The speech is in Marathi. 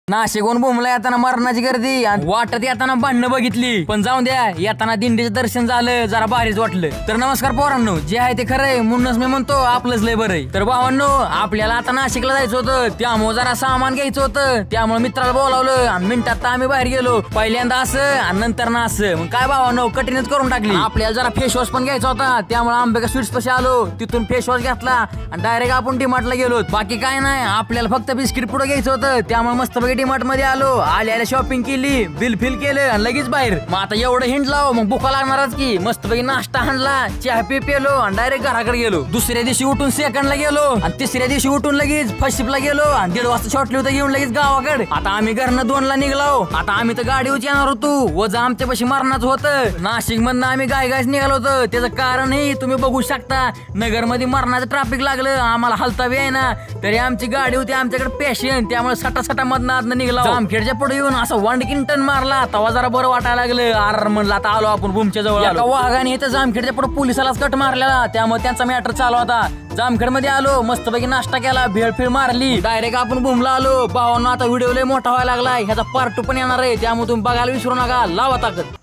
नाशिकहून बोंबला येताना मरणाची गर्दी आणि वाटत येताना भांडणं बघितली, पण जाऊन द्या, येताना दिंडीचं दर्शन झालं, जरा भारीच वाटलं। तर नमस्कार पोरांनो, जे आहे ते खरंय म्हणूनच मी म्हणतो आपलंच लय बरंय। तर भावांनो, आपल्याला आता नाशिकला जायचं होतं, त्यामुळे जरा सामान घ्यायचं होतं, त्यामुळे मित्राला बोलावलं आणि मिनिटात आम्ही बाहेर गेलो। पहिल्यांदा असं आणि नंतर ना असं, मग काय भावांनो कठीणच करून टाकली। आपल्याला जरा फेस वॉश पण घ्यायचा होता, त्यामुळे आंबेका स्वीट्स पाशी आलो, तिथून फेस वॉश घेतला आणि डायरेक्ट आपण डीमार्टला गेलो। बाकी काय नाही, आपल्याला फक्त बिस्किट पुढे घ्यायचं होतं, त्यामुळे मस्तपैकी डीमार्ट मध्ये आलो, आल्या शॉपिंग केली, बिल फिल केलं आणि लगेच बाहेर। मग आता एवढं हिंड लाव, मग भुका लागणारच की। मस्तपैकी नाश्ता आणला, चहा पेलो आणि डायरेक्ट घराकडे गेलो। दुसऱ्या दिवशी उठून सेकंडला गेलो आणि तिसऱ्या दिवशी उठून लगेच फर्स्ट शिपला गेलो आणि 1:30 वाजता शॉर्टली होतं घेऊन लगेच गावाकडे। आता आम्ही घरनं 2ला निघलो। आता आम्ही तर गाडीवर येणार होतो, वजा आमच्या पाशी मरणाचं होतं। नाशिक मधनं आम्ही गायगायच निघालो होतो, त्याचं कारण हे तुम्ही बघू शकता। नगर मध्ये मरणाचं ट्रॅफिक लागलं, आम्हाला हलता बी आहे ना, तरी आमची गाडी होती आमच्याकडे पेशंट, त्यामुळे सटा मधनं निघला। जामखेडच्या पुढे येऊन असं वांडकीन टन मारला, तेव्हा जरा बरं वाटायला लागलं। अरे म्हणलं आता आलो आपण भूमच्या जवळ। एका वाघाने इथं जामखेडच्या पुढे पोलिसालाच कट मारलेला, त्यामुळे त्यांचा मॅटर चालू होता। जामखेड मध्ये आलो, मस्तपैकी नाश्ता केला, भेळफिळ मारली, डायरेक्ट आपण भूमला आलो। भावांनो, आता व्हिडिओ लय मोठा व्हायला लागलाय, ह्याचा पार्ट 2 पण येणार आहे, त्यामुळे तुम्ही बघायला विसरू नका। लावा ताकद।